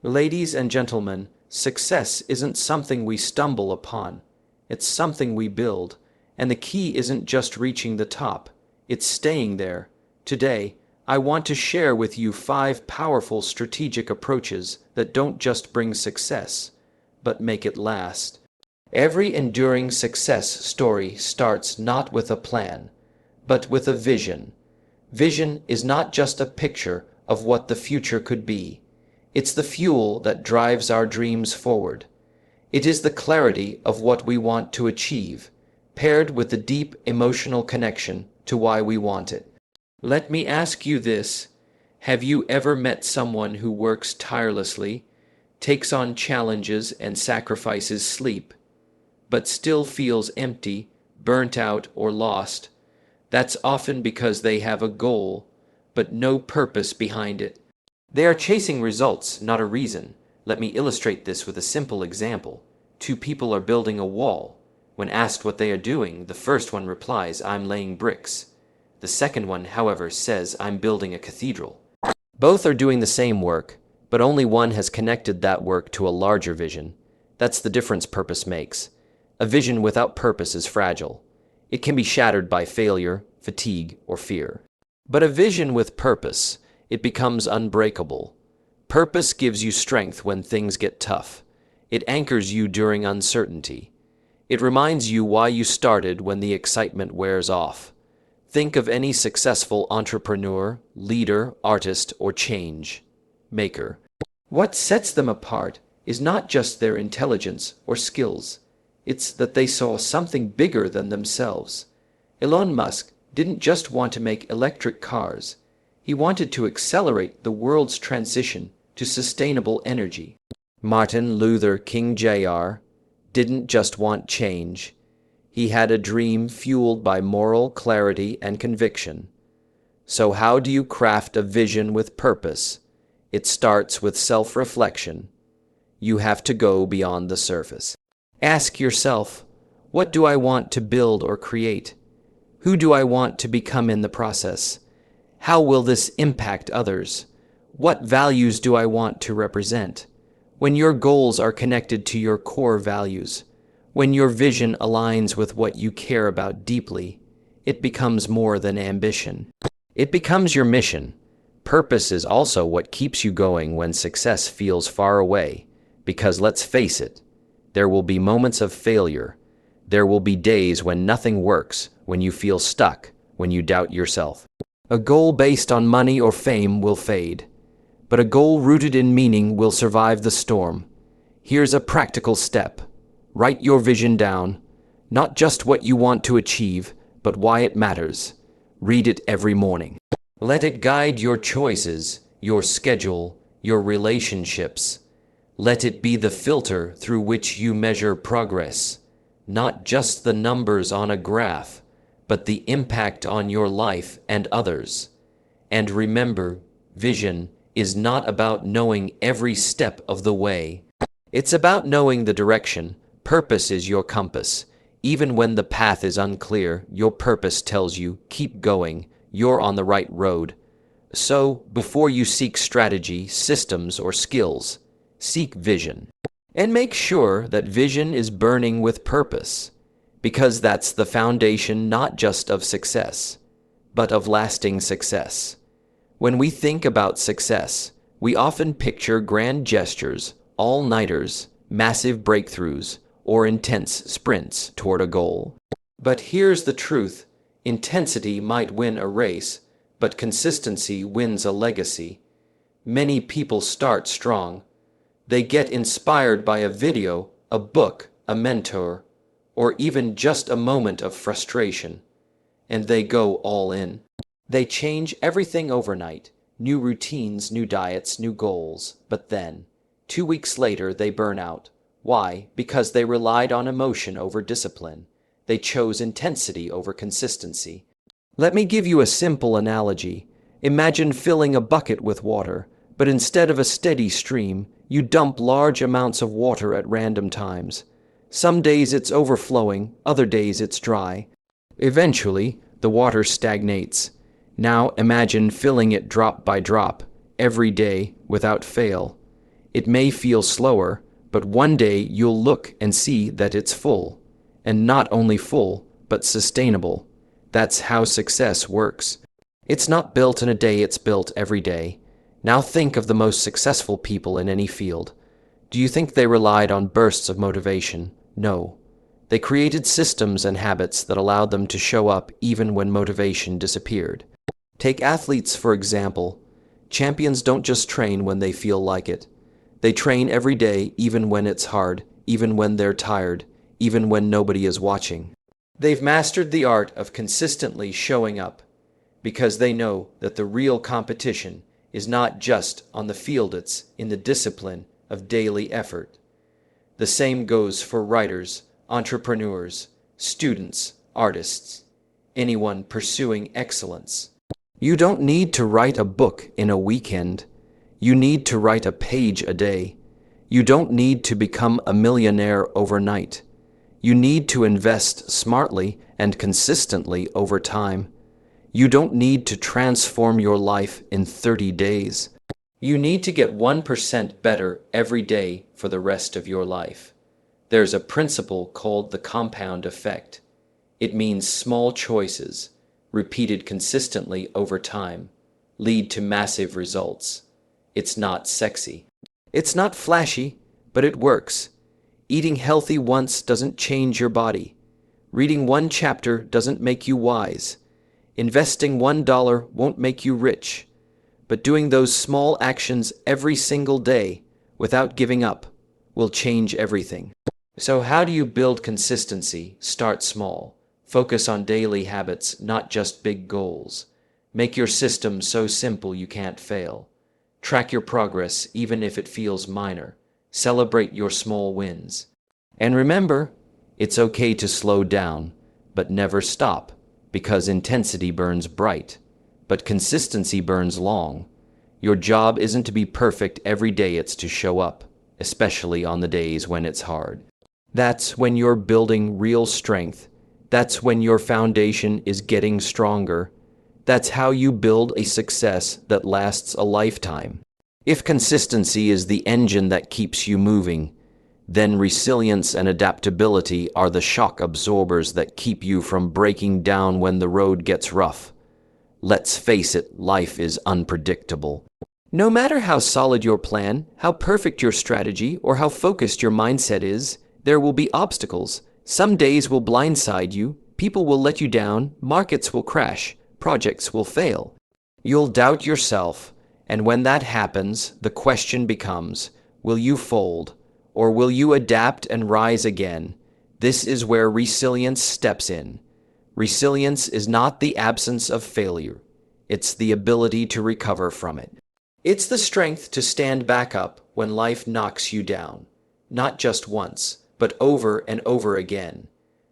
Ladies and gentlemen, success isn't something we stumble upon. It's something we build. And the key isn't just reaching the top, it's staying there. Today, I want to share with you 5 powerful strategic approaches that don't just bring success, but make it last. Every enduring success story starts not with a plan, but with a vision. Vision is not just a picture of what the future could be. It's the fuel that drives our dreams forward. It is the clarity of what we want to achieve, paired with the deep emotional connection to why we want it. Let me ask you this. Have you ever met someone who works tirelessly, takes on challenges and sacrifices sleep, but still feels empty, burnt out, or lost? That's often because they have a goal, but no purpose behind it. They are chasing results, not a reason. Let me illustrate this with a simple example. 2 people are building a wall. When asked what they are doing, the first one replies, "I'm laying bricks." The second one, however, says, "I'm building a cathedral." Both are doing the same work, but only one has connected that work to a larger vision. That's the difference purpose makes. A vision without purpose is fragile. It can be shattered by failure, fatigue, or fear. But a vision with purpose, it becomes unbreakable. Purpose gives you strength when things get tough. It anchors you during uncertainty. It reminds you why you started when the excitement wears off. Think of any successful entrepreneur, leader, artist, or change maker. What sets them apart is not just their intelligence or skills. It's that they saw something bigger than themselves. Elon Musk didn't just want to make electric cars. He wanted to accelerate the world's transition to sustainable energy. Martin Luther King Jr. didn't just want change. He had a dream fueled by moral clarity and conviction. So how do you craft a vision with purpose? It starts with self-reflection. You have to go beyond the surface. Ask yourself, what do I want to build or create? Who do I want to become in the process? How will this impact others? What values do I want to represent? When your goals are connected to your core values, when your vision aligns with what you care about deeply, it becomes more than ambition. It becomes your mission. Purpose is also what keeps you going when success feels far away, because let's face it, there will be moments of failure. There will be days when nothing works, when you feel stuck, when you doubt yourself. A goal based on money or fame will fade, but a goal rooted in meaning will survive the storm. Here's a practical step. Write your vision down, not just what you want to achieve, but why it matters. Read it every morning. Let it guide your choices, your schedule, your relationships. Let it be the filter through which you measure progress, not just the numbers on a graph, but the impact on your life and others. And remember, vision is not about knowing every step of the way. It's about knowing the direction. Purpose is your compass. Even when the path is unclear, your purpose tells you, keep going, you're on the right road. So, before you seek strategy, systems, or skills, seek vision. And make sure that vision is burning with purpose, because that's the foundation not just of success, but of lasting success. When we think about success, we often picture grand gestures, all-nighters, massive breakthroughs, or intense sprints toward a goal. But here's the truth. Intensity might win a race, but consistency wins a legacy. Many people start strong. They get inspired by a video, a book, a mentor, or even just a moment of frustration, and they go all in. They change everything overnight. New routines, new diets, new goals. But then, 2 weeks later, they burn out. Why? Because they relied on emotion over discipline. They chose intensity over consistency. Let me give you a simple analogy. Imagine filling a bucket with water, but instead of a steady stream, you dump large amounts of water at random times. Some days it's overflowing, other days it's dry. Eventually, the water stagnates. Now imagine filling it drop by drop, every day, without fail. It may feel slower, but one day you'll look and see that it's full. And not only full, but sustainable. That's how success works. It's not built in a day, it's built every day. Now think of the most successful people in any field. Do you think they relied on bursts of motivation? No. They created systems and habits that allowed them to show up even when motivation disappeared. Take athletes, for example. Champions don't just train when they feel like it. They train every day, even when it's hard, even when they're tired, even when nobody is watching. They've mastered the art of consistently showing up because they know that the real competition is not just on the field, it's in the discipline of daily effort. The same goes for writers, entrepreneurs, students, artists, anyone pursuing excellence. You don't need to write a book in a weekend. You need to write a page a day. You don't need to become a millionaire overnight. You need to invest smartly and consistently over time. You don't need to transform your life in 30 days. You need to get 1% better every day for the rest of your life. There's a principle called the compound effect. It means small choices, repeated consistently over time, lead to massive results. It's not sexy. It's not flashy, but it works. Eating healthy once doesn't change your body. Reading one chapter doesn't make you wise. Investing $1 won't make you rich. But doing those small actions every single day without giving up will change everything. So how do you build consistency? Start small. Focus on daily habits, not just big goals. Make your system so simple you can't fail. Track your progress even if it feels minor. Celebrate your small wins. And remember, it's okay to slow down, but never stop, because intensity burns bright, but consistency burns long. Your job isn't to be perfect every day, it's to show up, especially on the days when it's hard. That's when you're building real strength. That's when your foundation is getting stronger. That's how you build a success that lasts a lifetime. If consistency is the engine that keeps you moving, then resilience and adaptability are the shock absorbers that keep you from breaking down when the road gets rough. Let's face it, life is unpredictable. No matter how solid your plan, how perfect your strategy, or how focused your mindset is, there will be obstacles. Some days will blindside you, people will let you down, markets will crash, projects will fail. You'll doubt yourself, and when that happens, the question becomes, will you fold, or will you adapt and rise again? This is where resilience steps in. Resilience is not the absence of failure. It's the ability to recover from it. It's the strength to stand back up when life knocks you down, not just once, but over and over again.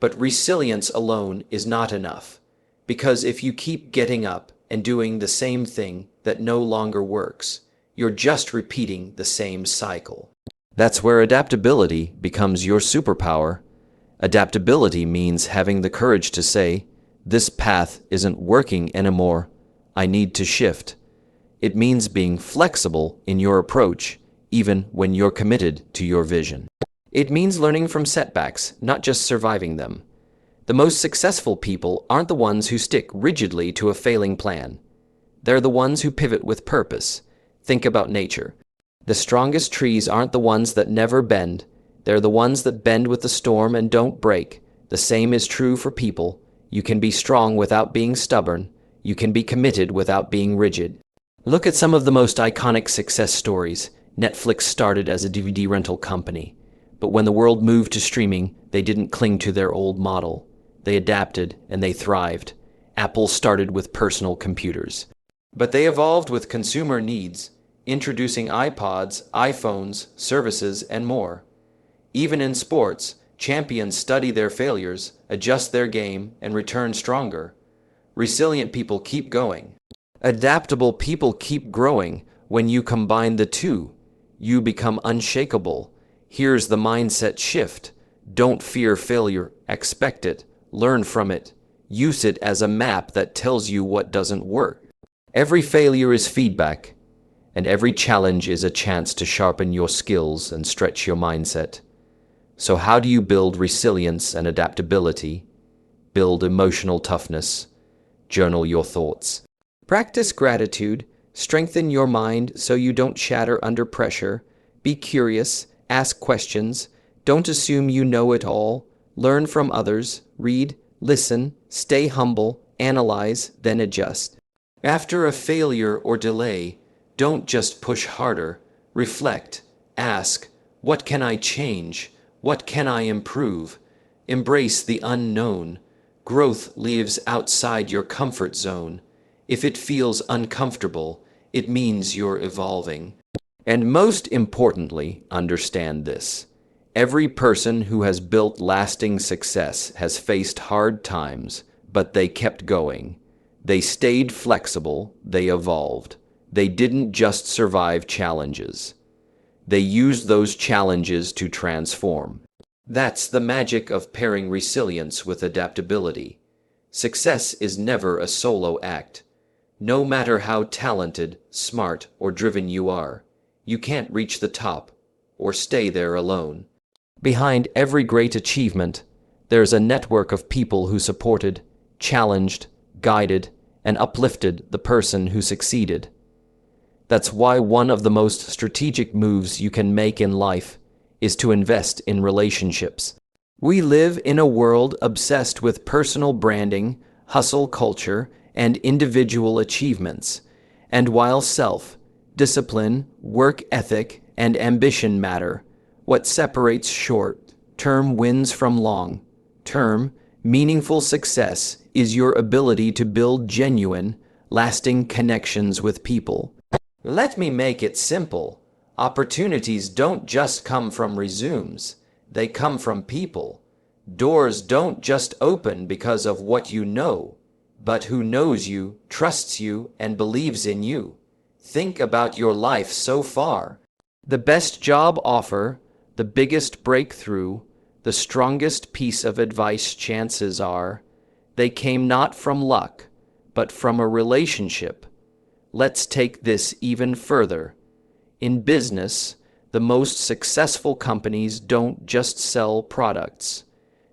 But resilience alone is not enough, because if you keep getting up and doing the same thing that no longer works, you're just repeating the same cycle. That's where adaptability becomes your superpower. Adaptability means having the courage to say, this path isn't working anymore, I need to shift. It means being flexible in your approach, even when you're committed to your vision. It means learning from setbacks, not just surviving them. The most successful people aren't the ones who stick rigidly to a failing plan. They're the ones who pivot with purpose. Think about nature. The strongest trees aren't the ones that never bend. They're the ones that bend with the storm and don't break. The same is true for people. You can be strong without being stubborn. You can be committed without being rigid. Look at some of the most iconic success stories. Netflix started as a DVD rental company. But when the world moved to streaming, they didn't cling to their old model. They adapted and they thrived. Apple started with personal computers. But they evolved with consumer needs, introducing iPods, iPhones, services, and more. Even in sports, champions study their failures, adjust their game, and return stronger. Resilient people keep going. Adaptable people keep growing. When you combine the two, you become unshakable. Here's the mindset shift. Don't fear failure. Expect it. Learn from it. Use it as a map that tells you what doesn't work. Every failure is feedback. and every challenge is a chance to sharpen your skills and stretch your mindset. So how do you build resilience and adaptability? Build emotional toughness. Journal your thoughts. Practice gratitude. Strengthen your mind so you don't shatter under pressure. Be curious. Ask questions. Don't assume you know it all. Learn from others. Read. Listen. Stay humble. Analyze. Then adjust. After a failure or delay, don't just push harder. Reflect. Ask, what can I change? What can I improve? Embrace the unknown. Growth lives outside your comfort zone. If it feels uncomfortable, it means you're evolving. And most importantly, understand this. Every person who has built lasting success has faced hard times, but they kept going. They stayed flexible, they evolved. They didn't just survive challenges. They used those challenges to transform. That's the magic of pairing resilience with adaptability. Success is never a solo act. No matter how talented, smart, or driven you are, you can't reach the top or stay there alone. Behind every great achievement, there's a network of people who supported, challenged, guided, and uplifted the person who succeeded. That's why one of the most strategic moves you can make in life is to invest in relationships. We live in a world obsessed with personal branding, hustle culture, and individual achievements. And while self-discipline, work ethic, and ambition matter, what separates short-term wins from long-term, meaningful success is your ability to build genuine, lasting connections with people. Let me make it simple. Opportunities don't just come from resumes. They come from people. Doors don't just open because of what you know, but who knows you, trusts you, and believes in you. Think about your life so far. The best job offer, the biggest breakthrough, the strongest piece of advice, chances are, they came not from luck, but from a relationship. Let's take this even further. In business, the most successful companies don't just sell products.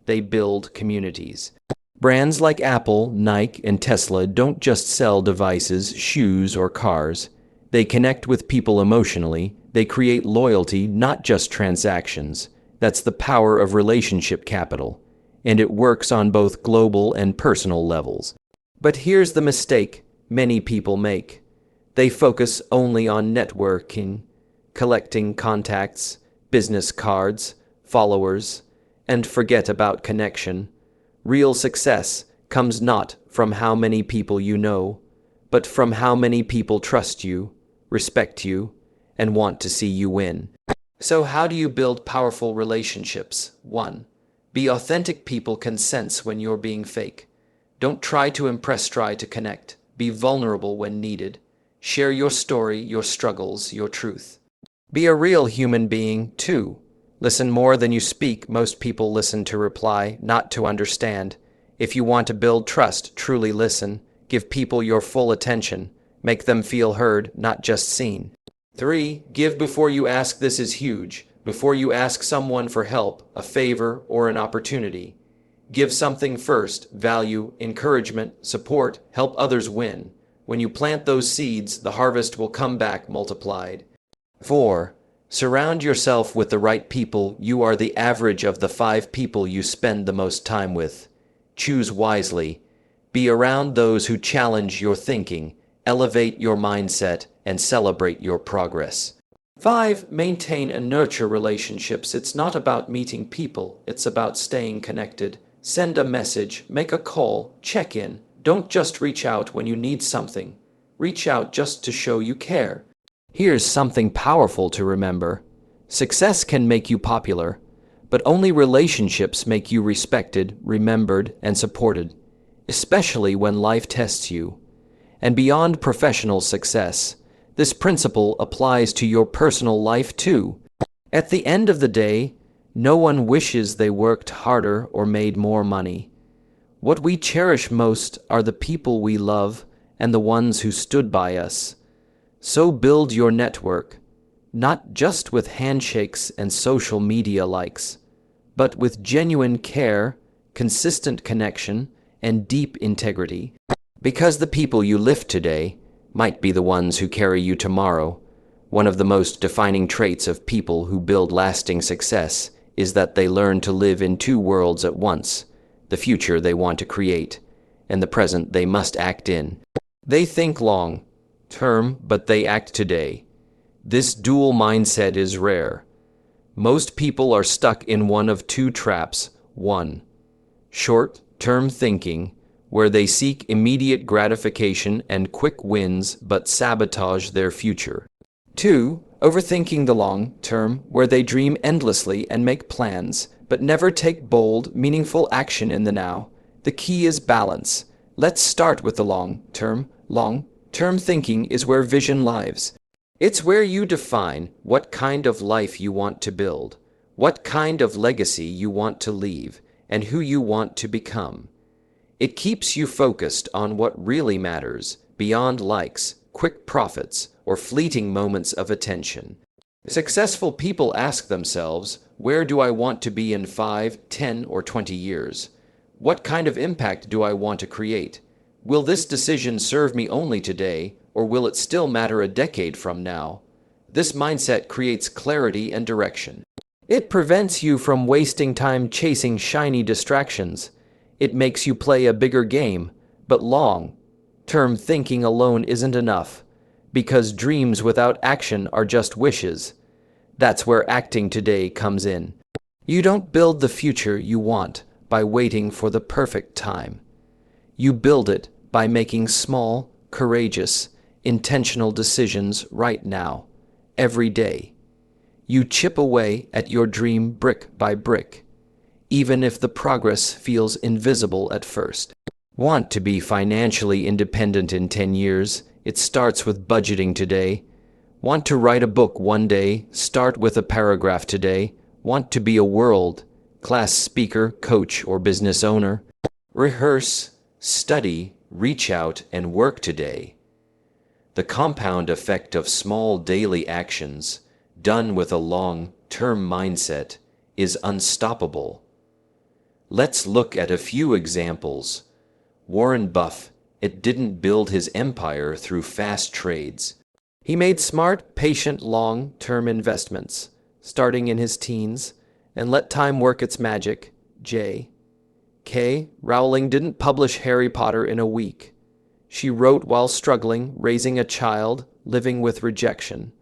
They build communities. Brands like Apple, Nike, and Tesla don't just sell devices, shoes, or cars. They connect with people emotionally. They create loyalty, not just transactions. That's the power of relationship capital. And it works on both global and personal levels. But here's the mistake many people make. They focus only on networking, collecting contacts, business cards, followers, and forget about connection. Real success comes not from how many people you know, but from how many people trust you, respect you, and want to see you win. So how do you build powerful relationships? 1. Be authentic. People can sense when you're being fake. Don't try to impress, try to connect. Be vulnerable when needed. Share your story, your struggles, your truth. Be a real human being. 2. Listen more than you speak. Most people listen to reply, not to understand. If you want to build trust, truly listen. Give people your full attention. Make them feel heard, not just seen. 3. Give before you ask. This is huge. Before you ask someone for help, a favor, or an opportunity, give something first. Value, encouragement, support, help others win. When you plant those seeds, the harvest will come back multiplied. 4. Surround yourself with the right people. You are the average of the 5 people you spend the most time with. Choose wisely. Be around those who challenge your thinking, elevate your mindset, and celebrate your progress. 5. Maintain and nurture relationships. It's not about meeting people. It's about staying connected. Send a message, make a call, check in. Don't just reach out when you need something. Reach out just to show you care. Here's something powerful to remember. Success can make you popular, but only relationships make you respected, remembered, and supported, especially when life tests you. And beyond professional success, this principle applies to your personal life too. At the end of the day, no one wishes they worked harder or made more money. What we cherish most are the people we love and the ones who stood by us. So build your network, not just with handshakes and social media likes, but with genuine care, consistent connection, and deep integrity. Because the people you lift today might be the ones who carry you tomorrow. One of the most defining traits of people who build lasting success is that they learn to live in two worlds at once, the future they want to create, and the present they must act in. They think long term, but they act today. This dual mindset is rare. Most people are stuck in one of two traps. One, short-term thinking, where they seek immediate gratification and quick wins but sabotage their future. Two, overthinking the long term, where they dream endlessly and make plans, but never take bold, meaningful action in the now. The key is balance. Let's start with the long term. Long-term thinking is where vision lives. It's where you define what kind of life you want to build, what kind of legacy you want to leave, and who you want to become. It keeps you focused on what really matters, beyond likes, quick profits, or fleeting moments of attention. Successful people ask themselves, where do I want to be in 5, 10, or 20 years? What kind of impact do I want to create? Will this decision serve me only today, or will it still matter a decade from now? This mindset creates clarity and direction. It prevents you from wasting time chasing shiny distractions. It makes you play a bigger game, but long-term thinking alone isn't enough, because dreams without action are just wishes. That's where acting today comes in. You don't build the future you want by waiting for the perfect time. You build it by making small, courageous, intentional decisions right now, every day. You chip away at your dream brick by brick, even if the progress feels invisible at first. Want to be financially independent in 10 years? It starts with budgeting today. Want to write a book one day? Start with a paragraph today. Want to be a world-class speaker, coach, or business owner? Rehearse, study, reach out, and work today. The compound effect of small daily actions, done with a long-term mindset, is unstoppable. Let's look at a few examples. Warren Buffett didn't build his empire through fast trades. He made smart, patient, long-term investments, starting in his teens, and let time work its magic. J.K. Rowling didn't publish Harry Potter in a week. She wrote while struggling, raising a child, living with rejection.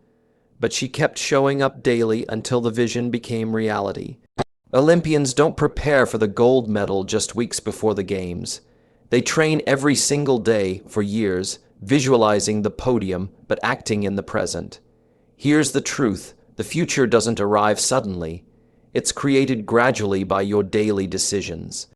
But she kept showing up daily until the vision became reality. Olympians don't prepare for the gold medal just weeks before the games. They train every single day for years, visualizing the podium but acting in the present. Here's the truth: the future doesn't arrive suddenly. It's created gradually by your daily decisions.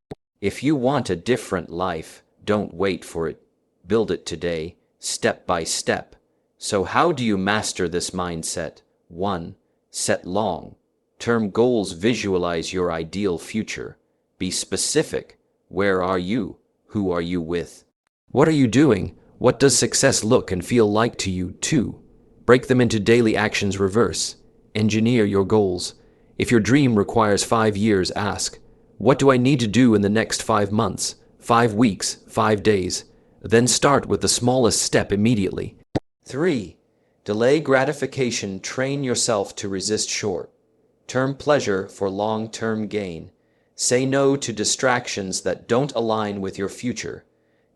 If you want a different life, don't wait for it. Build it today, step by step. So how do you master this mindset? 1. Set long-term goals. Visualize your ideal future. Be specific. Where are you? Who are you with? What are you doing? What does success look and feel like to you? 2. Break them into daily actions. Reverse engineer your goals. If your dream requires 5 years, ask, what do I need to do in the next 5 months, 5 weeks, 5 days? Then start with the smallest step immediately. 3. Delay gratification. Train yourself to resist short-term pleasure for long-term gain. Say no to distractions that don't align with your future.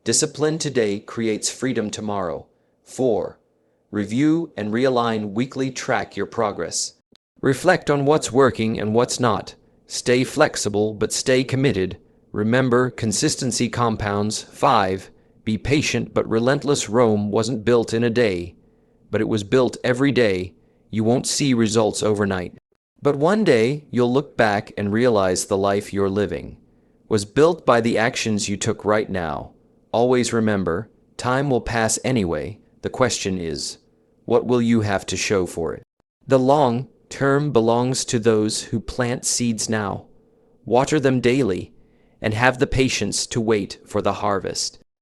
Discipline today creates freedom tomorrow. 4. Review and realign weekly. Track your progress. Reflect on what's working and what's not. Stay flexible, but stay committed. Remember, consistency compounds. 5. Be patient but relentless. Rome wasn't built in a day, but it was built every day. You won't see results overnight, but one day you'll look back and realize the life you're living was built by the actions you took right now. Always remember, time will pass anyway. The question is, what will you have to show for it? The long term belongs to those who plant seeds now, water them daily, and have the patience to wait for the harvest.